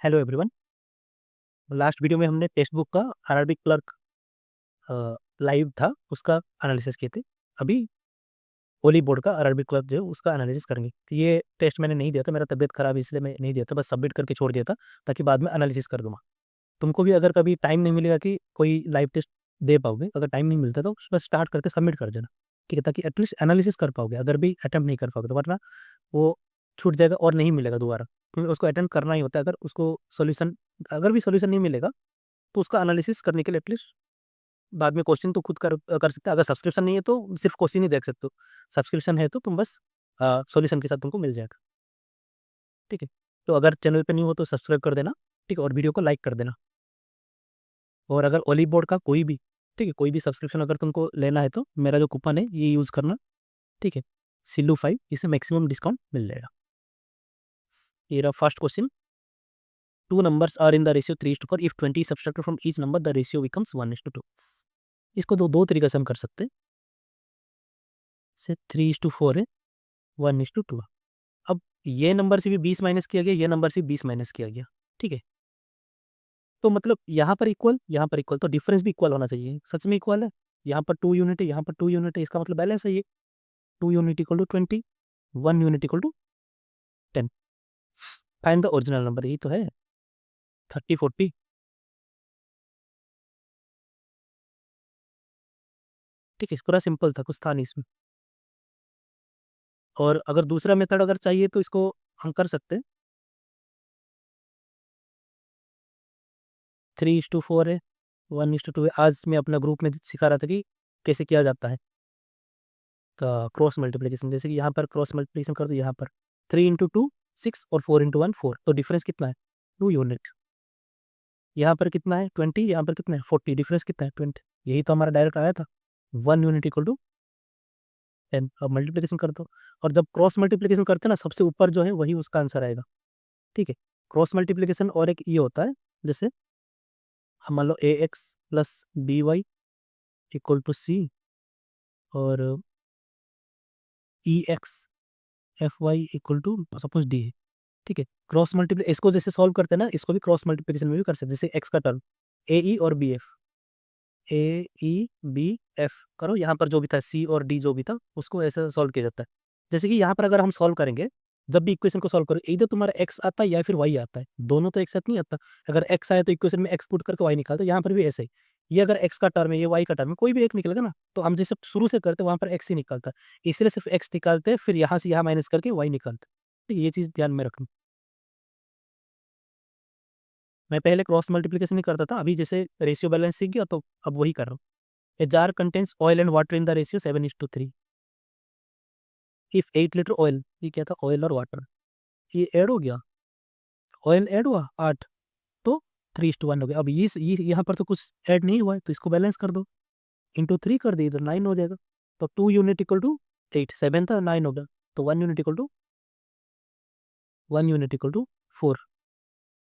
Hello everyone. Last video में हमने text book का आरआरबी क्लर्क लाइव था उसका एनालिसिस किए थे। अभी ओली बोर्ड का आरआरबी क्लर्क जो है उसका एनालिसिस करेंगे। तो ये टेस्ट मैंने नहीं दिया था, मेरा तबीयत खराब है इसलिए मैं नहीं दिया था, बस सबमिट करके छोड़ दिया था ताकि बाद में एनालिसिस कर दूंगा। तुमको भी अगर कभी टाइम नहीं मिलेगा कि कोई लाइव टेस्ट दे पाओगे, अगर टाइम नहीं मिलता तो बस स्टार्ट करके सबमिट कर देना, ठीक है, ताकि एटलीस्ट एनालिसिस कर पाओगे। अगर भी अटेम्प्ट नहीं कर पाओगे तो वरना वो छूट जाएगा और नहीं मिलेगा दोबारा, क्योंकि उसको अटेम्प्ट करना ही होता है। अगर उसको सोल्यूशन, अगर भी सोल्यूशन नहीं मिलेगा तो उसका एनालिसिस करने के लिए एटलीस्ट बाद में क्वेश्चन तो खुद कर सकते हैं। अगर सब्सक्रिप्शन नहीं है तो सिर्फ क्वेश्चन ही देख सकते हो, सब्सक्रिप्शन है तो तुम बस सॉल्यूशन के साथ तुमको मिल जाएगा, ठीक है। तो अगर चैनल पे नहीं हो तो सब्सक्राइब कर देना, ठीक है, और वीडियो को लाइक कर देना। और अगर ओली बोर्ड का कोई भी, ठीक है, कोई भी सब्सक्रिप्शन अगर तुमको लेना है तो मेरा जो कूपन है ये यूज़ करना, ठीक है, सिल्लू5, इसे मैक्सिमम डिस्काउंट मिल जाएगा। ये रहा first question. Two numbers are in the ratio 3:4, if 20 is subtracted from each number the ratio becomes 1:2। इसको दो तरीके से हम कर सकते हैं। से 3:4 है, 1:2। अब ये नंबर से भी 20 माइनस किया गया, ये नंबर से 20 माइनस किया गया, ठीक है। तो मतलब यहाँ पर इक्वल, यहाँ पर इक्वल, तो डिफरेंस भी इक्वल होना चाहिए। सच में इक्वल है, यहाँ पर 2 यूनिट है, यहाँ पर 2 यूनिट है, इसका मतलब बैलेंस है ये। 2 unit equal to 20, 1 unit equal to 10। Find the original number, यही तो है 30, 40। ठीक है, पूरा सिंपल था, कुछ था नहीं इसमें। और अगर दूसरा मेथड अगर चाहिए तो इसको हम कर सकते हैं। 3:4 है, 1:2 है। आज मैं अपना ग्रुप में सिखा रहा था कि कैसे किया जाता है क्रॉस मल्टीप्लिकेशन। जैसे कि यहाँ पर क्रॉस मल्टीप्लिकेशन कर दो, यहाँ पर 3 × 2 6 और 4 × 1 4, तो डिफरेंस कितना है 2 यूनिट। यहाँ पर कितना है 20, यहाँ पर कितना है 40, डिफरेंस कितना है 20। यही तो हमारा डायरेक्ट आया था, 1 यूनिट इक्वल टू 10। अब मल्टीप्लिकेशन कर दो, और जब क्रॉस मल्टीप्लिकेशन करते हैं ना, सबसे ऊपर जो है वही उसका आंसर आएगा, ठीक है। क्रॉस मल्टीप्लिकेशन और एक ये होता है, जैसे हम मान लो ax plus by equal to c और ex fy equal to suppose d है, ठीक है। क्रॉस मल्टीप्लिकेशन इसको जैसे सॉल्व करते हैं ना, इसको भी क्रॉस मल्टीप्लिकेशन में भी कर सकते हैं। जैसे x का टर्म ए ई और बी एफ, ए ई बी एफ करो, यहाँ पर जो भी था सी और डी जो भी था उसको ऐसे सॉल्व किया जाता है। जैसे कि यहाँ पर अगर हम सॉल्व करेंगे, जब भी इक्वेशन को सॉल्व करो, इधर तुम्हारा एक्स आता है या फिर वाई आता है, दोनों तो एक साथ नहीं आता। अगर एक्स आया तो इक्वेशन में एक्स पुट करके वाई निकालते, यहाँ पर भी ऐसे ही। ये अगर एक्स का टर्म है, ये वाई का टर्म है, कोई भी एक निकलेगा ना, तो हम जैसे शुरू से करते वहाँ पर एक्स ही निकलता है, इसलिए सिर्फ एक्स निकालते हैं, फिर यहाँ से यहाँ माइनस करके वाई निकालते हैं। ठीक है, ये चीज़ ध्यान में रखना। मैं पहले क्रॉस मल्टीप्लिकेशन नहीं करता था, अभी जैसे रेशियो बैलेंस सीख गया तो अब वही कर रहा हूँ। A jar contains oil and water in the ratio 7:3। If 8 litre oil, ये क्या था, ऑयल और वाटर, ये ऐड हो गया, ऑयल ऐड हुआ 8, तो 3:1 हो गया। अब ये यहाँ पर तो कुछ ऐड नहीं हुआ है, तो इसको बैलेंस कर दो, इंटू 3 कर दी तो 9 हो जाएगा। तो 2 यूनिट इक्वल टू 8, 7 था 9 हो गया, तो 1 unit equal to 4।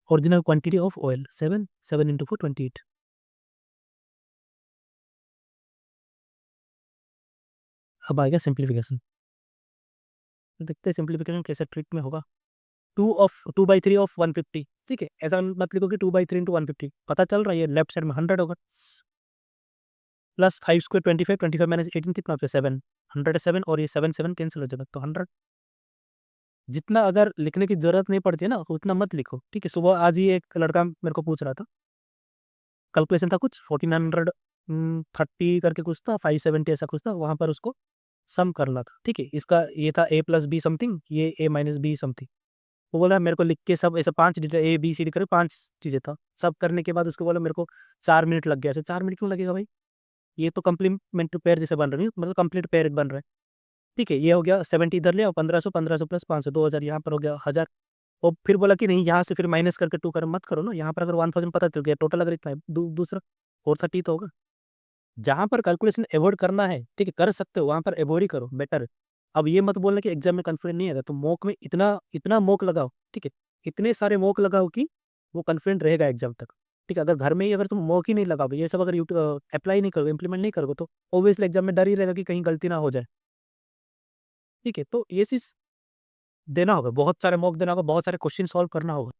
Original quantity of oil 7, 7 × 4 28। अब आ गया सिंप्लीफिकेशन, देखते हैं सिंप्लीफिकेशन कैसे ट्रिक में होगा। 2/3 ऑफ 150, ठीक है, ऐसा मत लिखो कि 2/3 × 150, पता चल रहा है ये लेफ्ट साइड में 100 होगा। प्लस 5² 25, 25 माइनस 18 कितना होता है 7, 107, और ये 7 7 कैंसिल हो जाएगा तो 100। जितना अगर लिखने की जरूरत नहीं पड़ती है ना उतना मत लिखो, ठीक है। सुबह आज ही एक लड़का मेरे को पूछ रहा था, कैलकुलेशन था कुछ 1430 करके कुछ था, 570 ऐसा कुछ था, वहां पर उसको सम करना था, ठीक है। इसका ये था a+b समथिंग, ये a-b समथिंग। वो बोला मेरे को लिख के सब ऐसे 5 डिजिट ABCD करे 5 चीजें था, सब करने के बाद उसको बोला मेरे को 4 मिनट लग गया। ऐसे 4 मिनट क्यों लगेगा भाई, ये तो कंप्लीमेंट्री पेयर जैसे बन रही है, मतलब कंप्लीट पेयर बन रहा है, ठीक है। ये हो गया 70 इधर ले, 1500, 1500 प्लस 500, 2000, यहाँ पर हो गया 1000। और फिर बोला कि नहीं यहाँ से फिर माइनस करके 2 कर मत करो ना, यहाँ पर अगर 1000 पता चल गया टोटल अगर इतना है, दूसरा 430 तो होगा। जहां पर कैलकुलेशन अवॉइड करना है, ठीक है, कर सकते हो, वहां पर अवॉइड ही करो, बेटर है। अब ये मत बोलना कि एग्जाम में कॉन्फिडेंट नहीं है, तो मॉक में इतना इतना मॉक लगाओ, ठीक है, इतने सारे मॉक लगाओ कि वो कॉन्फिडेंट रहेगा एग्जाम तक, ठीक है। अगर घर में ही अगर तुम मॉक ही नहीं लगाओगे, ये सब अगर यूट्यूब अप्लाई नहीं करोगे, इंप्लीमेंट नहीं करोगे, तो ऑब्वियसली एग्जाम में डर ही रहेगा कि कहीं गलती ना हो जाए, ठीक है। तो ये चीज देना होगा, बहुत सारे मॉक देना होगा, बहुत सारे क्वेश्चन सॉल्व करना होगा।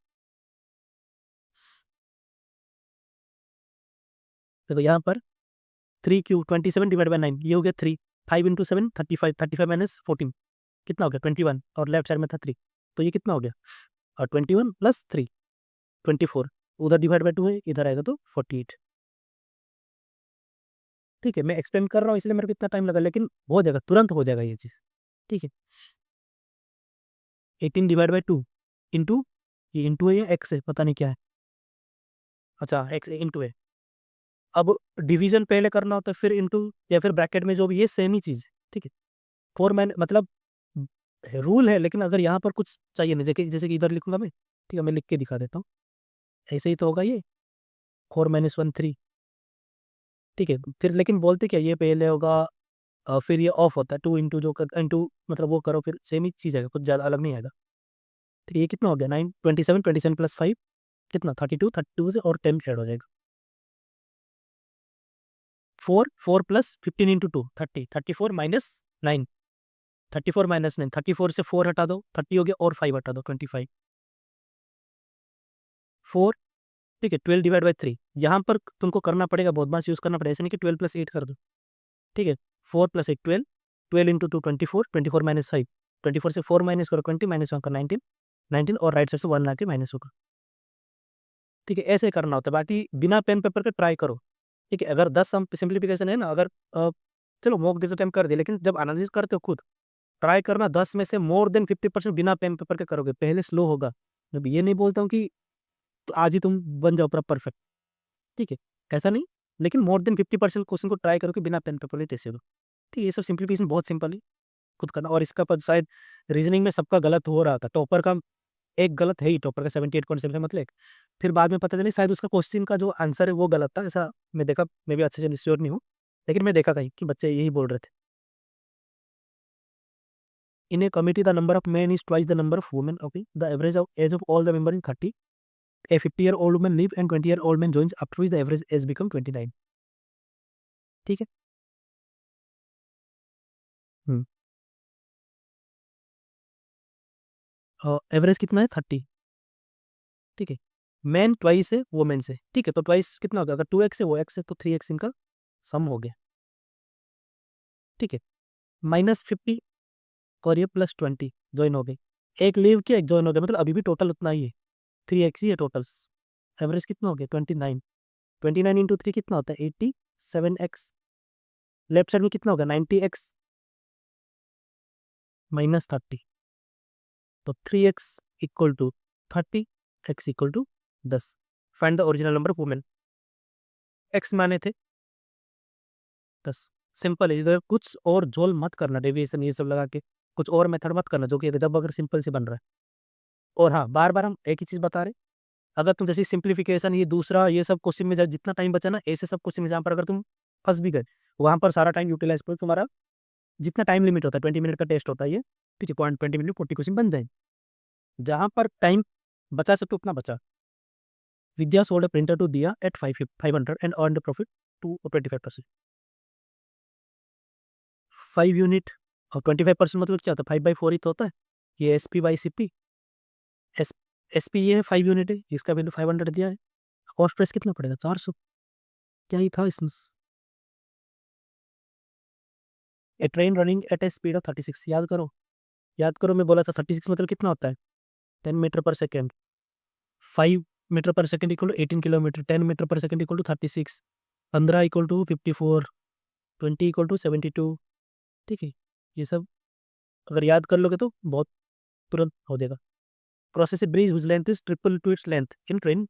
देखो यहाँ पर 3 क्यूब 27 डिवाइड बाई 9, ये हो गया 3, 5 इंटू 7 35, 35 माइनस 14 कितना हो गया 21, और लेफ्ट साइड में था 3, तो ये कितना हो गया, और 21 प्लस 3 24, उधर डिवाइड बाई 2 है, इधर आएगा तो 48। ठीक है, मैं एक्सप्लेन कर रहा हूँ इसलिए मेरे को इतना टाइम लगा, लेकिन हो जाएगा, तुरंत हो जाएगा ये चीज़। ठीक है, 18 डिवाइड बाई 2 इंटू, ये इंटू है या एक्स है, पता नहीं क्या है, अच्छा एक्स इंटू है। अब डिवीजन पहले करना होता है फिर इंटू या फिर ब्रैकेट में जो भी, ये सेम ही चीज़। ठीक है, 4 मैन मतलब रूल है, लेकिन अगर यहाँ पर कुछ चाहिए नहीं, जैसे कि इधर लिखूंगा मैं, ठीक है मैं लिख के दिखा देता हूँ, ऐसे ही तो होगा ये 4 - 1 3। ठीक है, फिर लेकिन बोलते क्या, ये पहले होगा फिर ये ऑफ होता है, 2 इंटू जो इंटू मतलब वो करो, फिर सेम ही चीज़ आएगा, कुछ ज़्यादा अलग नहीं आएगा। ठीक है, ये कितना हो गया 9 27 27 प्लस 5 कितना 32, 32 से और 10 ऐड हो जाएगा, 4 4 प्लस 15 इंटू 2 30, 34 माइनस 9, 34 माइनस 9, 34 से 4 हटा दो 30 हो गया, और 5 हटा दो 25, 4। ठीक है, 12 डिवाइड बाई 3, यहाँ पर तुमको करना पड़ेगा, बहुत बार यूज़ करना पड़ेगा, ऐसे नहीं कि 12 प्लस 8 कर दो। ठीक है, 4 प्लस 8 12, 12 इंटू 2 24, 24 माइनस 5, 24 से 4 माइनस करो 20, माइनस 1 का 19, 19 और राइट साइड से 1 ला के माइनस होगा। ठीक है, ऐसे करना होता है, बाकी बिना पेन पेपर के ट्राई करो। ठीक है, अगर 10 सम सिंप्लीफिकेशन है ना, अगर चलो मॉक देते टाइम कर दिया, लेकिन जब एनालिसिस करते हो खुद ट्राई करना, 10 में से मोर देन 50% बिना पेन पेपर के करोगे, पहले स्लो होगा। जब ये नहीं बोलता हूँ कि तो आज ही तुम बन जाओ पूरा परफेक्ट। ठीक है, ऐसा नहीं, लेकिन मोर देन 50% क्वेश्चन को ट्राई करो कि बिना पेन पेपर के कैसे हो। ठीक है, ये सब सिंप्लीफिकेशन बहुत सिंपल है, खुद करना। और इसका पर शायद रीजनिंग में सबका गलत हो रहा था, टॉपर का एक गलत है ही, टॉपर का 78.7 मतलब एक। फिर बाद में पता चली शायद उसका क्वेश्चन का जो आंसर है वो गलत था, ऐसा मैं देखा, मैं भी अच्छे से श्योर नहीं हूँ, लेकिन मैं देखा कहीं कि बच्चे यही बोल रहे थे। In a committee the number of men is twice the number of women. Okay, the average of age of all the member in 30. A 50-year-old woman leave and 20-year-old man joins, after which the average age become 29. ठीक है, average कितना है 30। ठीक है, man twice है women से। ठीक है, तो ट्वाइस कितना होगा, अगर 2x है वो x है तो 3x इनका सम हो गया। ठीक है, -50 और ये +20 ज्वाइन हो गई, एक लीव किया एक ज्वाइन हो गया, मतलब अभी भी टोटल उतना ही है, 3x ही है टोटल। एवरेज कितना हो गया 29, 29 इंटू 3 कितना होता है 87x, लेफ्ट साइड में कितना होगा 90x -30, तो 3x equal to 30, x equal to 10। Find the original number of women, x माने थे 10। सिंपल है, इधर कुछ और झोल मत करना, डेविएशन ये सब लगा के कुछ और मेथड मत करना, जो कि जब अगर सिंपल से बन रहा है। और हाँ, बार बार हम एक ही चीज़ बता रहे, अगर तुम जैसे सिंप्लीफिकेशन ये दूसरा ये सब क्वेश्चन में जितना टाइम बचा ना, ऐसे सब क्वेश्चन में जहाँ पर अगर तुम फंस भी गए, वहाँ पर सारा टाइम यूटिलाइज करो, तुम्हारा जितना टाइम लिमिट होता है 20 मिनट का टेस्ट होता है ये, ठीक है, 20 मिनट 40 क्वेश्चन बन जाए, जहाँ पर टाइम बचा सकते उतना बचा। Vidya sold a printer to दिया at 500 and earned profit to 25%। 5 unit और 25% मतलब क्या होता है, 5/4 ही तो होता है, ये SP/CP। एस SP ये है 5 यूनिट है, इसका वैल्यू 500 दिया है, कॉस्ट प्राइस कितना पड़ेगा 400, क्या ही था इसमें। A train running at a speed of 36, याद करो, याद करो, मैं बोला था 36 मतलब कितना होता है 10 metre per second, 5 metre per second equal to 18 kilometre, 10 metre per second equal to 36, 15 equal to 54, 20 equal to 72। ठीक है, ये सब अगर याद कर लोगे तो बहुत तुरंत हो जाएगा। Process bridge whose length is triple to its length in train.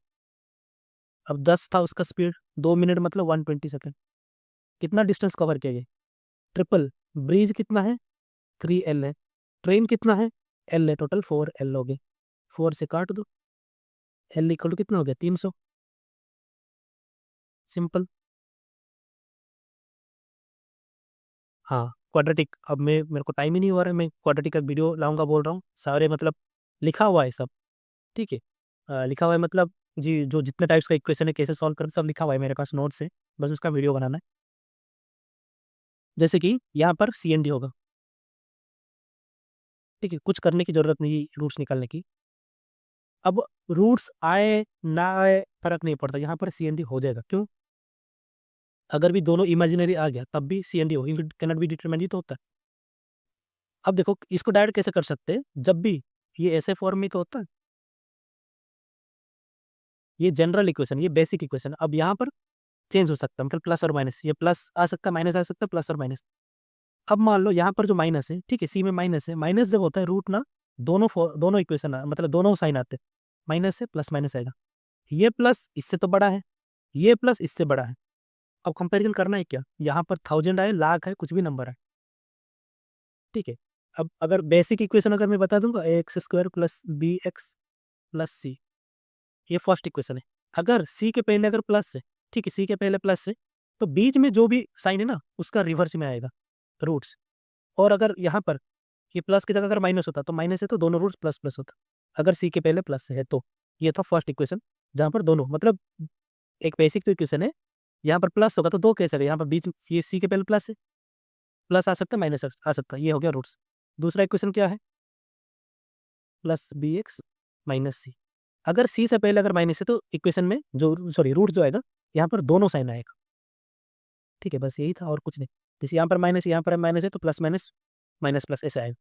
अब 10 था उसका स्पीड, 2 मिनट मतलब 120 सेकेंड, कितना डिस्टेंस कवर किया गया, ट्रिपल। ब्रिज कितना है 3L है, ट्रेन कितना है L है, टोटल 4L हो गए, 4 से काट दो, L इक्वल टू कितना हो गया 300। सिंपल। हाँ, क्वाड्रेटिक, अब मैं मेरे को टाइम ही नहीं हो रहा है, मैं क्वाड्रेटिक का वीडियो लाऊंगा बोल रहा हूँ, सारे मतलब लिखा हुआ है सब। ठीक है, लिखा हुआ है मतलब जी, जो जितने टाइप्स का इक्वेशन है कैसे सॉल्व करते सब लिखा हुआ है मेरे पास नोट्स है, बस उसका वीडियो बनाना है। जैसे कि यहाँ पर CND होगा। ठीक है, कुछ करने की जरूरत नहीं रूट्स निकालने की। अब रूट्स आए ना आए फर्क नहीं पड़ता, यहाँ पर CND हो जाएगा, क्यों, अगर भी दोनों इमेजिनरी आ गया तब भी सी एंड डी हो, कैनॉट बी डिटरमाइंड, ये तो होता है। अब देखो इसको डायरेक्ट कैसे कर सकते हैं, जब भी ये ऐसे फॉर्म में तो होता है, ये जनरल इक्वेशन, ये बेसिक इक्वेशन। अब यहाँ पर चेंज हो सकता है, मतलब प्लस और माइनस, ये प्लस आ सकता है, माइनस आ सकता है, प्लस और माइनस। अब मान लो यहाँ पर जो माइनस है, ठीक है, सी में माइनस है, माइनस जब होता है रूट ना, दोनों इक्वेशन मतलब दोनों साइन आते हैं, माइनस से प्लस माइनस आएगा, ये प्लस इससे तो बड़ा है, ये प्लस इससे बड़ा है। अब कंपैरिजन करना है क्या, यहाँ पर 1000 आए, लाख है, कुछ भी नंबर है, ठीक है। अब अगर बेसिक इक्वेशन अगर मैं बता दूंगा, x square plus b x plus c, ये फर्स्ट इक्वेशन है। अगर सी के पहले अगर प्लस है, ठीक है, सी के पहले प्लस है, तो बीच में जो भी साइन है ना उसका रिवर्स में आएगा, रूट्स। और अगर यहाँ पर ये प्लस की जगह अगर माइनस होता तो माइनस है तो दोनों रूट्स प्लस प्लस होता, अगर सी के पहले प्लस है तो। ये था फर्स्ट इक्वेशन, जहाँ पर दोनों मतलब एक बेसिक तो इक्वेशन है, यहाँ पर प्लस होगा तो दो केस है, यहाँ पर बीच ये सी के पहले प्लस है, प्लस आ सकता है, माइनस आ सकता है, ये हो गया रूट्स। दूसरा इक्वेशन क्या है, प्लस बी एक्स माइनस सी। अगर सी से पहले अगर माइनस है तो इक्वेशन में जो सॉरी रूट जो आएगा, यहाँ पर दोनों साइन आएगा, ठीक है, बस यही था और कुछ नहीं। जैसे यहाँ पर माइनस, यहाँ पर माइनस है तो प्लस माइनस माइनस प्लस ऐसे आएगा,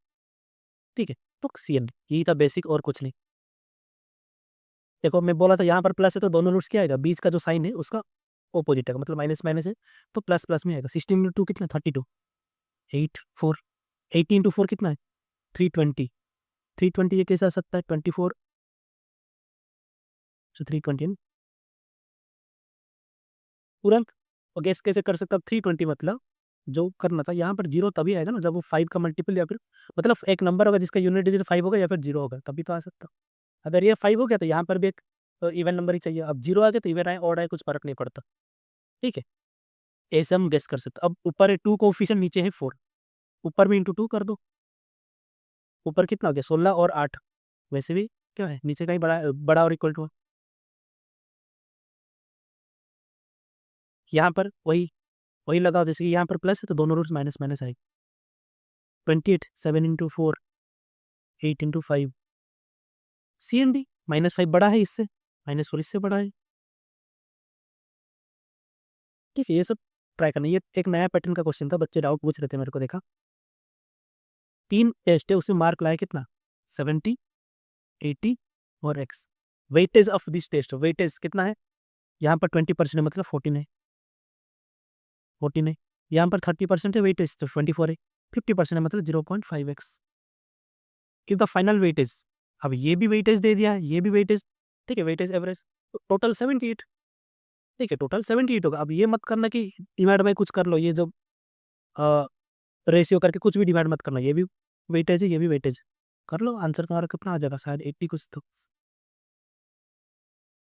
ठीक है। तो सी एम यही था बेसिक और कुछ नहीं। देखो मैं बोला था यहाँ पर प्लस है तो दोनों रूट्स क्या आएगा, बीच का जो साइन है उसका ऑपोजिट आएगा, मतलब माइनस माइनस है तो प्लस प्लस में आएगा। 16 × 2 कितना, 32, 8 4, 18 × 4 कितना है, 320, 320 ये कैसे आ सकता है, 24, तो 320 तुरंत। और गैस कैसे कर सकता, 320 मतलब जो करना था यहाँ पर जीरो तभी आएगा ना जब वो 5 का मल्टीपल, या फिर मतलब एक नंबर होगा जिसका यूनिट डिजिट 5 होगा या फिर जीरो होगा, तभी तो आ सकता। अगर ये 5 हो गया तो यहाँ पर भी एक इवन नंबर ही चाहिए, अब जीरो आ गया तो इवन आए ऑड आए कुछ फर्क नहीं पड़ता, ठीक है। ऐसे हम गेस कर सकते। अब ऊपर है 2 कोफिशिएंट, नीचे है 4, ऊपर में इंटू 2 कर दो, ऊपर कितना हो गया 16 और 8, वैसे भी क्या है नीचे का ही बड़ा बड़ा और इक्वल टू, यहाँ पर वही वही लगाओ, जैसे कि यहाँ पर प्लस है तो दोनों रूट्स माइनस माइनस आएगी। 28, 7 × 4, 8 × 5, सी एन डी, -5 बड़ा है इससे, -4 इससे बड़ा है, ठीक है। ये सब ट्राई करना, ये एक नया पैटर्न का क्वेश्चन था, बच्चे डाउट पूछ रहे थे, मेरे को देखा 3 टेस्ट है उसमें मार्क लाया कितना, 70, 80 और x. Weightage of this test, weightage कितना है, यहाँ पर 20% है मतलब 14 है, 14 है, यहाँ पर 30% है वेटेज तो 24 है, 50% है मतलब 0.5x। Give the final weightage. अब ये भी वेटेज दे दिया है, ये भी वेटेज, ठीक है, वेटेज एवरेज, टोटल 78, ठीक है, टोटल 78 होगा। अब ये मत करना कि डिवाइड बाई कुछ कर लो, ये जो रेशियो करके कुछ भी डिवाइड मत करना, ये भी वेटेज है, ये भी वेटेज कर लो, आंसर तुम्हारा कितना आ जाएगा, शायद 80 कुछ तो।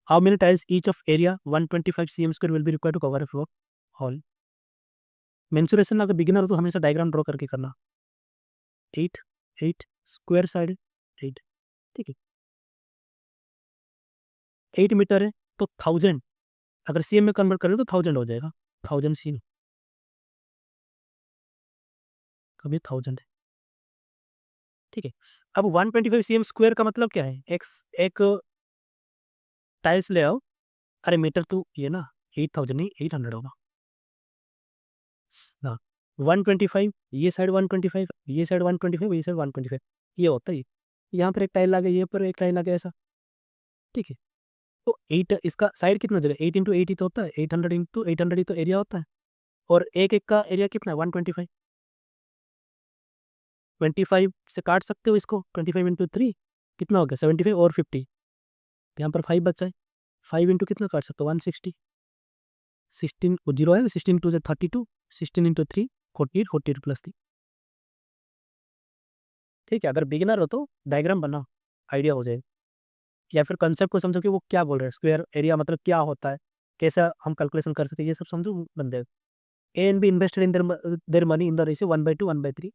How many tiles each of area 125 cm² will be required to cover a hall. Mensuration अगर बिगिनर हो तो हमेशा डायग्राम ड्रॉ करके करना। 8, 8 स्क्वायर साइड 8, ठीक है, 8 मीटर है तो 1000, अगर सीएम में कन्वर्ट करें तो 1000 हो जाएगा, 1000 सीएम, कभी 1000 है, ठीक है। अब 125 सीएम स्क्वायर का मतलब क्या है, एक्स एक टाइल्स ले आओ, अरे मीटर तो ये ना 8000 नहीं 800 होगा, हाँ 125, ये साइड 125, ये साइड 125, ये साइड 125, ये होता है। यहाँ पर एक टाइल लगे, ये पर एक टाइल लगे, ऐसा, ठीक है। तो 8 इसका साइड कितना जगह, 8 × 80 तो होता है, 800 × 800 ही तो एरिया होता है, और एक एक का एरिया कितना है 125, 25 से काट सकते हो इसको, 25 × 3 कितना हो गया 75 और 50, यहाँ पर 5 बचा है, 5 इंटू कितना काट सकते हो 160, 16 जीरो है, 16 × 2 से 32, 16 × 3 48, 48 प्लस 3, ठीक है। अगर बिगिनर हो तो डायग्राम बनाओ, आइडिया हो जाएगा, या फिर कंसेप्ट को समझो कि वो क्या बोल रहे हैं, स्क्वायर एरिया मतलब क्या होता है, कैसा हम कैलकुलेशन कर सकते हैं, ये सब समझो बंदे। A and be invested in their money in the ratio 1/2, 1/3।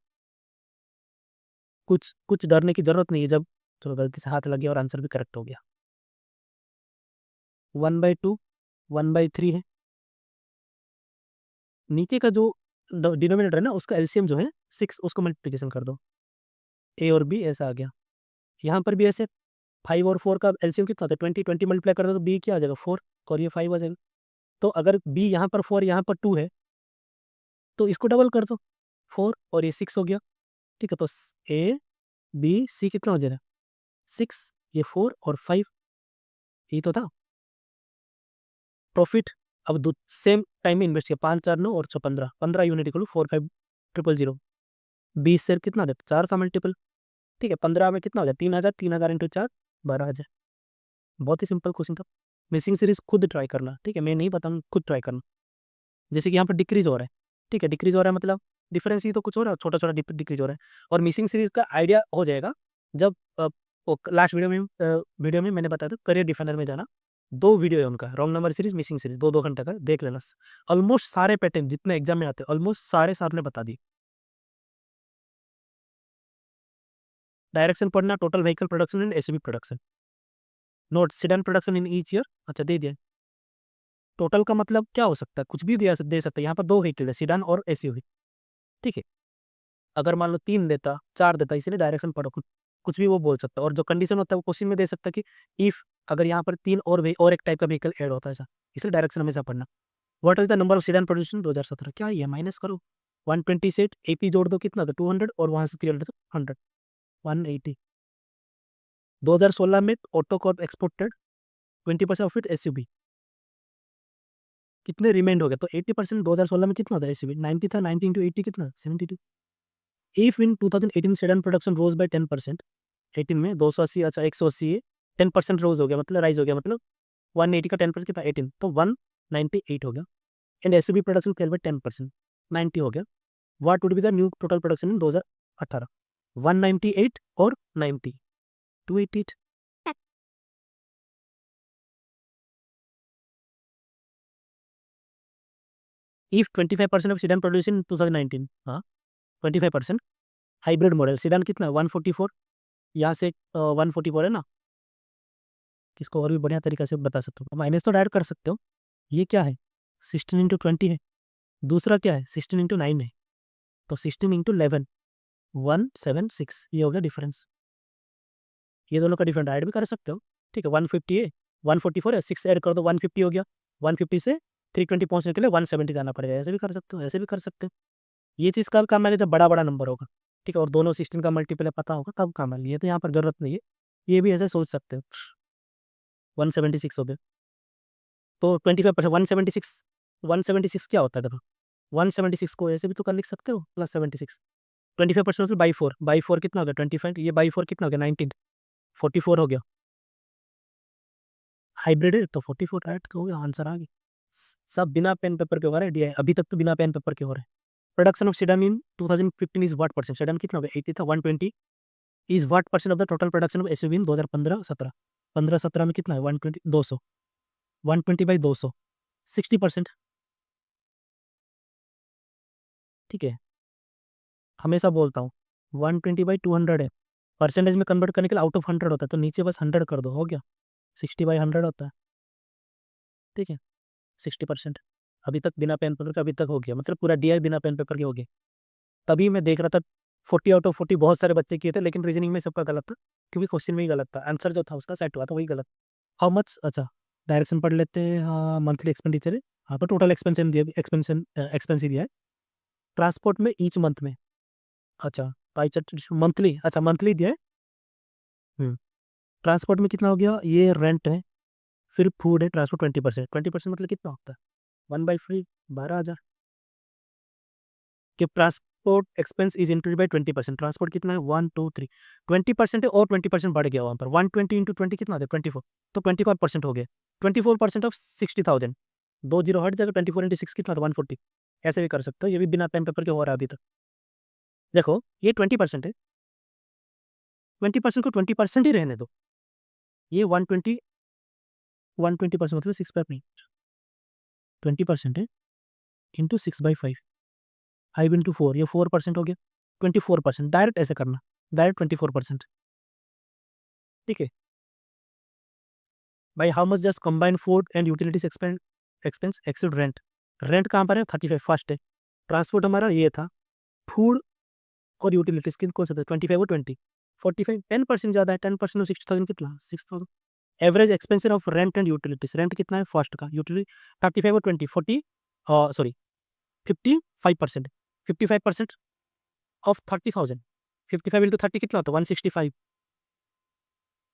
कुछ कुछ डरने की जरूरत नहीं है, जब चलो गलती से हाथ लग गया और आंसर भी करेक्ट हो गया, 1/2, 1/3 है, नीचे का जो डिनोमिनेटर है ना उसका एलसीएम जो है 6, उसको मल्टीप्लिकेशन कर दो, ए और बी ऐसा आ गया। यहाँ पर भी ऐसे 5 और 4 का एलसीएम कितना था 20, 20 मल्टीप्लाई कर दो तो बी क्या आ जाएगा 4, और ये 5 आ जाएगा, तो अगर बी यहाँ पर 4 यहाँ पर 2 है तो इसको डबल कर दो, 4 और ये 6 हो गया। ठीक है, तो ए बी सी कितना हो जाएगा 6, ये 4 और 5, यही तो था प्रॉफिट। अब सेम टाइम में इन्वेस्ट किया, 5 4 9 और 6 15, 15 यूनिट इक्वल 4 5 000 20 शेयर कितना दे 4 था मल्टीपल। ठीक है, 15 में कितना हो जाए 3000, 3000 इंटू 4 12,000। बहुत ही सिंपल क्वेश्चन था। मिसिंग सीरीज खुद ट्राई करना, ठीक है, मैं नहीं बताऊँ, खुद ट्राई करना। जैसे कि यहाँ पर डिक्रीज हो रहा है, ठीक है, डिक्रीज हो रहा है मतलब डिफरेंस ही तो कुछ हो रहा है, छोटा छोटा डिक्रीज हो रहा है। और मिसिंग सीरीज का आइडिया हो जाएगा जब लास्ट वीडियो में मैंने बताया था करियर डिफाइनर में जाना, 2 वीडियो है उनका, wrong number series, missing series, 2 2 घंटे का, देख लेना। ऑलमोस्ट सारे पैटर्न जितने एग्जाम में आते हैं ऑलमोस्ट सारे सर ने बता दी। डायरेक्शन पढ़ना, total vehicle production and SUV production, note sedan production in each year, अच्छा दे दिया। टोटल का मतलब क्या हो सकता है, कुछ भी दे सकता है। यहाँ पर 2 व्हीकल है, सीडन और एसयूवी। ठीक है, अगर मान लो 3 देता 4 देता, इसलिए डायरेक्शन पढ़ो, कुछ भी वो बोल सकता है। और जो कंडीशन होता है वो क्वेश्चन में दे सकता है कि इफ अगर यहाँ पर 3 और एक टाइप का व्हीकल ऐड होता है ऐसा, इसलिए डायरेक्शन हमेशा पढ़ना। What is the number of sedan produce in 2017, क्या ये माइनस करो 120 से एपी जोड़ दो, कितना था 200, और वहां से 300 100 180। 2016 में auto Corp exported 20% of it SUV, कितने रिमेंड हो गए, तो 80%। 2016 में कितना था एसयूवी 90 था, 90 इंटू 80 कितना 72। If in 2018 sedan production rose by 10%, 18 में 280, अच्छा 180 है, 10% रोज हो गया मतलब राइज हो गया, मतलब 180 का 10% कितना 18, तो 198 हो गया। And SUV production fell by 10%, 90 हो गया। What would be the new total production in 2018, 198 और 90, 288। If 25% of sedan produce in 2019, हाँ 25%। हाइब्रिड मॉडल सीडान कितना 144, यहाँ से 144 है ना, किसको और भी बढ़िया तरीका से बता सकते हो, माइनस तो डायरेक्ट कर सकते हो। ये क्या है 16 इंटू 20 है, दूसरा क्या है 16 इंटू 9 है, तो 16 इंटू 11 176, ये हो गया डिफरेंस। ये दोनों का डिफरेंट ऐड भी कर सकते हो। ठीक है, 150 है 144 है, 6 ऐड कर दो 150 हो गया, 150 से 320 पहुंचने के लिए 170 जाना पड़ेगा, ऐसे भी कर सकते हो, ऐसे भी कर सकते हो। ये चीज़ कब काम आएगा जब बड़ा बड़ा नंबर होगा, ठीक है, और दोनों 16 का मल्टीपल पता होगा तब काम आएगी, ये तो यहाँ पर जरूरत नहीं है, ये भी ऐसे सोच सकते हो। 176 हो गया, तो 25%, 176 क्या होता है देखो, 176 को ऐसे भी तो कर लिख सकते हो +76, 25% मतलब बाई फोर कितना हो गया 25, ये बाई फोर कितना हो गया 19, 44 हो गया। हाइब्रिड है तो 44 राइट हो गया, आंसर आ गया। सब बिना पेन पेपर के हो रहा है डीआई, अभी तक तो बिना पेन पेपर के हो रहे हैं। Production of sedan in 2015 is what percent, sedan कितना हो गया 80 था, 120 is what percent of the total production of SUV in 2015-17, 15-17 में कितना है 120, 200, 120 बाई 200, 60%। ठीक है, हमेशा बोलता हूँ 120/200 है, परसेंटेज में कन्वर्ट करने के लिए आउट ऑफ 100 होता है, तो नीचे बस 100 कर दो, हो गया 60/100 होता है। ठीक है, 60%। अभी तक बिना पेन पेपर का अभी तक हो गया, मतलब पूरा डीआई बिना पेन पेपर के हो गया। तभी मैं देख रहा था 40/40 बहुत सारे बच्चे किए थे, लेकिन रीजनिंग में सबका गलत था, क्योंकि क्वेश्चन में ही गलत था, आंसर जो था उसका सेट हुआ था वही गलत। हाउ मच, अच्छा डायरेक्शन पढ़ लेते हैं, हाँ मंथली एक्सपेंडिचर है, हाँ तो टोटल एक्सपेंशन दिया, एक्सपेंस ही दिया है। ट्रांसपोर्ट में ईच मंथ में, अच्छा पाई चार्ट मंथली, अच्छा मंथली दिया है। ट्रांसपोर्ट में कितना हो गया, ये रेंट है, फिर फूड है, ट्रांसपोर्ट 20%, 20% मतलब कितना होता है 1/3, 12,000। कि transport expense is increase by 20%, transport कितना है 1 2 3, 20% है और 20% बढ़ गया वहाँ पर, 120 इंटू 20 कितना होता है 24, तो 25% हो गया, 24% ऑफ 60,000, 2 जीरो हट जाएगा, 24 इंटू 6 कितना था 140। ऐसे भी कर सकते हो, ये भी बिना पेन पेपर के हो रहा है अभी तक। देखो ये 20% है, 20% को 20% ही रहने दो, ये 120% मतलब 6/5 नहीं, 20% है इंटू 6/5, 5 इंटू 4, ये 4% हो गया, 24%, डायरेक्ट ऐसे करना, डायरेक्ट 24%। ठीक है भाई, how much just combine food and utilities expense exceed rent, rent कहाँ पर है 35 फर्स्ट है, ट्रांसपोर्ट हमारा ये था, फूड और यूटिलिटीज किन कौन सा था 25 और 20, 45, 10% ज़्यादा है, 10% 60,000 कितना 6,000, average expansion of rent and utilities, rent कितना है फर्स्ट का, यूटिलिटी 35 और 20 40 सॉरी 55%, 55% ऑफ 30,000, 55 इंटू 30 कितना होता है 165।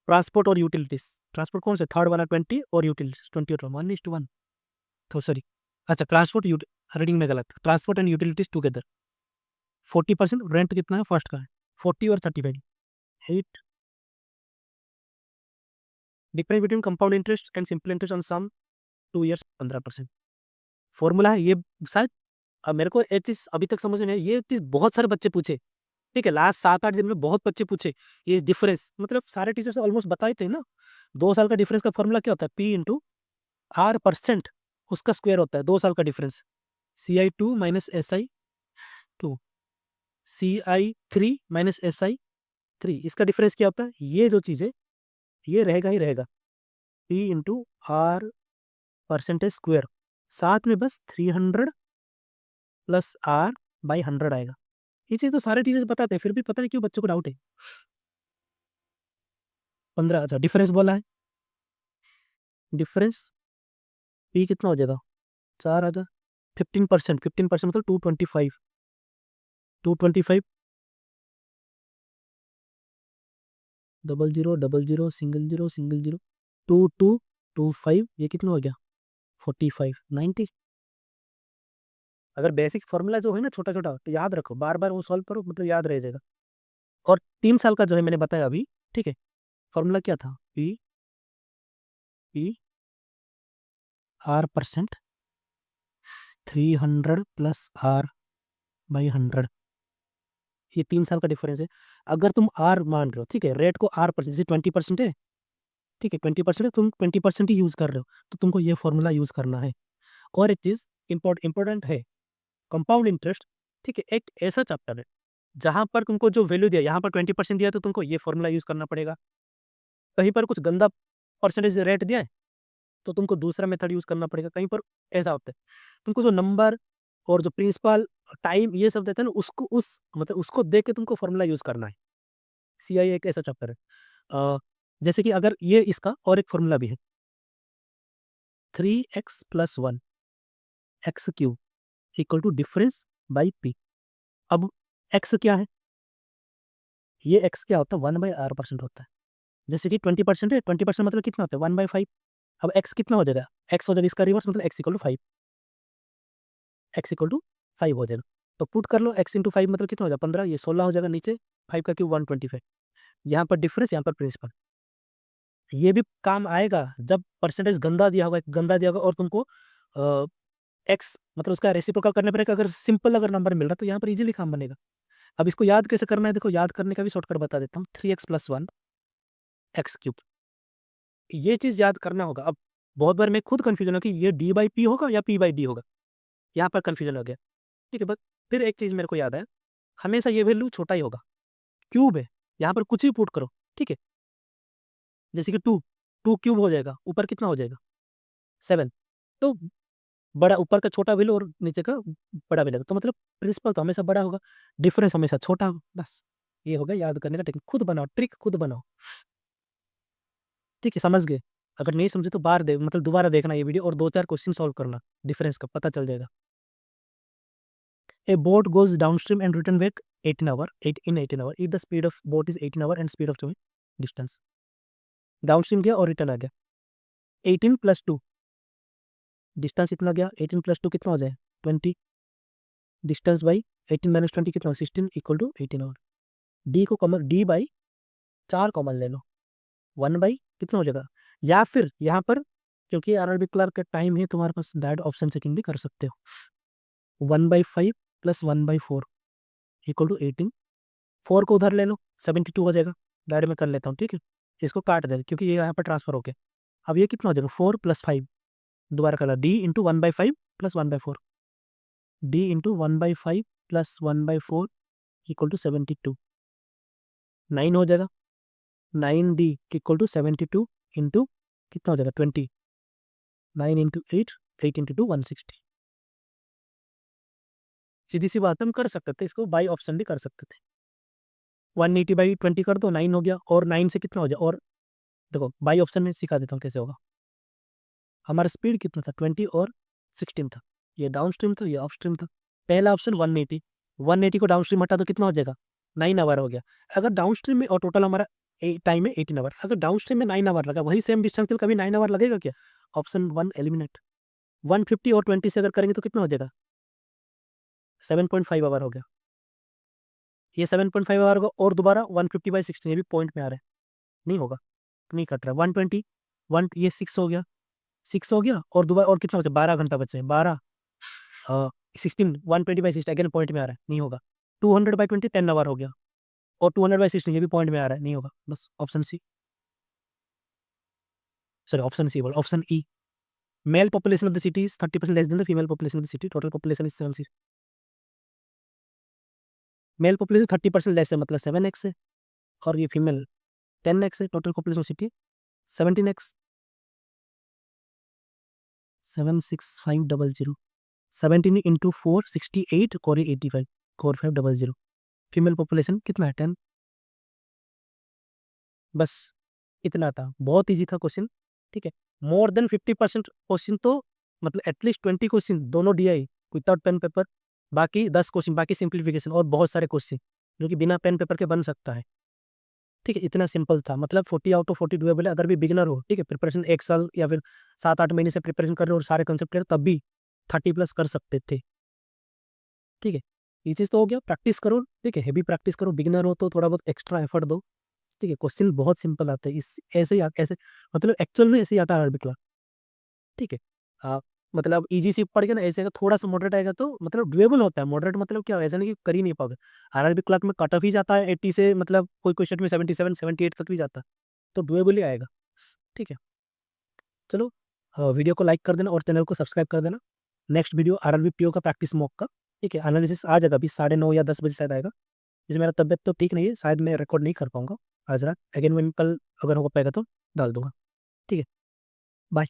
ट्रांसपोर्ट और यूटिलिटीज, ट्रांसपोर्ट कौन से थर्ड वाला 20 और यूटिलिटीज 20 और 1:1, तो सॉरी अच्छा ट्रांसपोर्ट रीडिंग में गलत, transport and utilities together 40%, rent कितना है फर्स्ट का है 40 और 35 8। Difference between compound interest and simple interest on sum 2 years 15%। Formula है ये, शायद अब मेरे को ये चीज अभी तक समझ में नहीं आई, ये चीज बहुत सारे बच्चे पूछे, ठीक है, लास्ट 7-8 दिन में बहुत बच्चे पूछे ये डिफरेंस, मतलब सारे टीचर्स ऑलमोस्ट बताए थे ना। 2 साल का डिफरेंस का फॉर्मूला क्या होता है, पी इंटू आर परसेंट, उसका स्क्वायर होता है 2 साल का difference, CI2 minus SI2, CI3 minus SI3, इसका डिफरेंस क्या होता है, ये जो चीज है ये रहेगा ही रहेगा, P into R percentage square, साथ में बस 300 प्लस आर बाई 100 आएगा। ये चीज तो सारे टीचर्स बताते हैं, फिर भी पता नहीं क्यों बच्चों को डाउट है। 15, अच्छा डिफरेंस बोला है, डिफरेंस पी कितना हो जाएगा 4,000, 15%, 15% मतलब 225, 225 00 00 सिंगल जीरो सिंगल जीरो 2225, ये कितना हो गया 45 90। अगर बेसिक फॉर्मूला जो है ना छोटा छोटा तो याद रखो, बार बार वो सॉल्व करो, मतलब याद रह जाएगा। और 3 साल का जो है मैंने बताया अभी, ठीक है, फॉर्मूला क्या था, P P R percent 300 plus R by 100, ये 3 साल का डिफरेंस है। अगर तुम आर मान रहे हो, ठीक है, रेट को आर परसेंट, जैसे 20% है, ठीक है 20% है, तुम 20% ही यूज कर रहे हो, तो तुमको ये फॉर्मूला यूज करना है। और एक चीज इंपॉर्टेंट है, कंपाउंड इंटरेस्ट, ठीक है, एक ऐसा चैप्टर है जहां पर तुमको जो वैल्यू दिया, यहाँ पर 20% दिया तो तुमको ये फॉर्मूला यूज करना पड़ेगा। कहीं पर कुछ गंदा परसेंटेज रेट दिया है तो तुमको दूसरा मेथड यूज करना पड़ेगा। कहीं पर ऐसा होता है तुमको जो नंबर और जो प्रिंसिपल टाइम ये सब देते हैं ना, उसको उस मतलब उसको देख के तुमको फॉर्मूला यूज करना है। CI एक ऐसा चैप्टर है। जैसे कि अगर ये इसका और एक फॉर्मूला भी है, 3x+1 x cube equal to difference by P. अब x क्या है, ये x क्या होता है 1/r% होता है। जैसे कि 20% है, 20% मतलब कितना होता है 1/5। अब x कितना हो जाएगा, x हो जाएगा इसका रिवर्स, मतलब x equal to 5, x equal to 5 हो जाएगा। तो पुट कर लो x इंटू 5 मतलब कितना हो जाएगा 15, ये 16 हो जाएगा, नीचे 5 का क्यूब 125, यहाँ पर डिफरेंस, यहाँ पर प्रिंसिपल। ये भी काम आएगा जब परसेंटेज गंदा दिया होगा और तुमको एक्स मतलब उसका रेसिप्रोकल करने पड़ेगा। अगर सिंपल अगर नंबर मिल रहा तो यहाँ पर इजीली काम बनेगा। अब इसको याद कैसे करना है, देखो याद करने का भी शॉर्टकट बता देता हूँ, 3x+1 एक्स क्यूब, ये चीज याद करना होगा। अब बहुत बार मैं खुद कंफ्यूजन हो कि ये d/p होगा या p/d होगा, यहाँ पर कंफ्यूजन हो गया, ठीक है। बस फिर एक चीज मेरे को याद है, हमेशा ये वैल्यू छोटा ही होगा, क्यूब है, यहाँ पर कुछ भी पुट करो, ठीक है। जैसे कि 2 क्यूब हो जाएगा, ऊपर कितना हो जाएगा 7, तो बड़ा ऊपर का छोटा वैल्यू और नीचे का बड़ा वैल्यू, तो मतलब प्रिंसिपल तो हमेशा बड़ा होगा, डिफरेंस हमेशा छोटा होगा। बस ये होगा याद करने का टेक्निक, खुद बनाओ, ट्रिक खुद बनाओ, ठीक है, समझ गए। अगर नहीं समझे तो बार मतलब दोबारा देखना ये वीडियो और 2-4 क्वेश्चन सॉल्व करना, डिफरेंस का पता चल जाएगा। A boat goes downstream and return back 18 hour 18 hour if the speed of boat is 18 hour and speed of distance. Downstream गया और रिटर्न आ गया, 18+2, डिस्टेंस इतना गया, 18+2 कितना हो जाए 20, डिस्टेंस बाई 18 - 20 कितना 16 इक्वल टू 18 आवर। डी को कॉमन, डी बाई 4 कॉमन ले लो, 1 बाई कितना हो जाएगा, या फिर यहाँ पर क्योंकि RRB क्लर्क का टाइम है तुम्हारे पास, डायरेक्ट ऑप्शन चेकिंग भी कर सकते हो, 1/5 + 1/4 इक्वल टू 18, 4 को उधर ले लो 72 हो जाएगा, डायरेक्ट में कर लेता हूँ, ठीक है। इसको काट दे क्योंकि ये यहाँ पर ट्रांसफर हो गया। अब ये कितना हो जाएगा 4 + 5, दोबारा कर लो, D into 1/5 + 1/4, D into 1/5 + 1/4 equal to 72, 9 हो जाएगा, 9D इक्वल टू 72 इंटू कितना हो जाएगा 20, 9 इंटू 8, 8 इंटू 2 160। सीधी सी बात हम कर सकते थे, इसको बाई ऑप्शन भी कर सकते थे, 180/20 कर दो 9 हो गया, और 9 से कितना हो जाए, और देखो बाई ऑप्शन में सिखा देता हूँ कैसे होगा। हमारा स्पीड कितना था 20 और 16 था, ये डाउन स्ट्रीम था, ये अप स्ट्रीम था। पहला ऑप्शन 180, 180 को डाउन स्ट्रीम हटा तो कितना हो जाएगा 9 आवर हो गया। अगर डाउन स्ट्रीम में, और टोटल हमारा टाइम है 18 आवर, अगर डाउन स्ट्रीम में 9 आवर लगा, वही सेम डिस्टेंस के लिए कभी 9 आवर लगेगा क्या? Option 1 eliminate. 150 और 20 से अगर करेंगे तो कितना हो जाएगा 7.5 आवर हो गया। ये 7.5 आवर होगा, और दोबारा 150/16, ये भी पॉइंट में आ रहा है, नहीं होगा, नहीं कट रहा। 120, ये 6 हो गया, 6 हो गया, और दोबारा और कितना बचा, 12 घंटा बचे, 12 16, 120/16 अगेन पॉइंट में आ रहा है, नहीं होगा। 200/20 10 आवर हो गया, और 200/16 ये भी पॉइंट में आ रहा है, नहीं होगा। बस option C, sorry option C बोल, option E. Male population of the city is 30% less than the female population of the city, total population is 7। Male population 30% less है, मतलब 7x है, और ये फीमेल 10x है, total population city 17x। 76500, 17 into 4 68, कोर 85, कोर 500, female population कितना है 10। बस इतना था, बहुत इजी था क्वेश्चन, ठीक है। मोर देन 50% क्वेश्चन तो, मतलब एटलीस्ट 20 क्वेश्चन दोनों दिया ही विदाउट पेन पेपर, बाकी 10 क्वेश्चन, बाकी सिंप्लीफिकेशन, और बहुत सारे क्वेश्चन जो कि बिना पेन पेपर के बन सकता है, ठीक है। इतना सिंपल था, मतलब 40 आउट ऑफ 40 डुएबल है, अगर भी बिगिनर हो, ठीक है, प्रिपरेशन 1 साल या फिर 7-8 महीने से प्रिपरेशन कर रहे हो और सारे कंसेप्ट है, तब भी 30+ कर सकते थे, ठीक है। ये चीज़ तो हो गया, प्रैक्टिस करो, ठीक है, हैवी प्रैक्टिस करो, बिगिनर हो तो थोड़ा बहुत एक्स्ट्रा एफर्ट दो, ठीक है। क्वेश्चन बहुत सिंपल आते हैं, इस ऐसे ही ऐसे, मतलब एक्चुअल में ऐसे ही आता है अरबिक क्लास, ठीक है। मतलब इजी से पढ़ के ना, ऐसे अगर थोड़ा सा मॉडरेट आएगा तो मतलब डुएबल होता है। मॉडरेट मतलब क्या, ऐसा नहीं कि कर ही नहीं पाओगे। अरबिक क्लास में कट ऑफ ही जाता है 80 से, मतलब कोई कोई स्टेट में 77 78 तक भी जाता है, तो डुएबल ही आएगा, ठीक है। चलो, वीडियो को लाइक कर देना और चैनल को सब्सक्राइब कर देना। नेक्स्ट वीडियो आरआरबी पीओ का प्रैक्टिस मॉक का, ठीक है, एनालिसिस आ जाएगा अभी 9:30 या 10 बजे शायद आएगा। जैसे मेरा तबियत तो ठीक नहीं है, शायद मैं रिकॉर्ड नहीं कर पाऊंगा आज रात, अगेन मैं कल अगर हो पाएगा तो डाल दूंगा, ठीक है। बाय।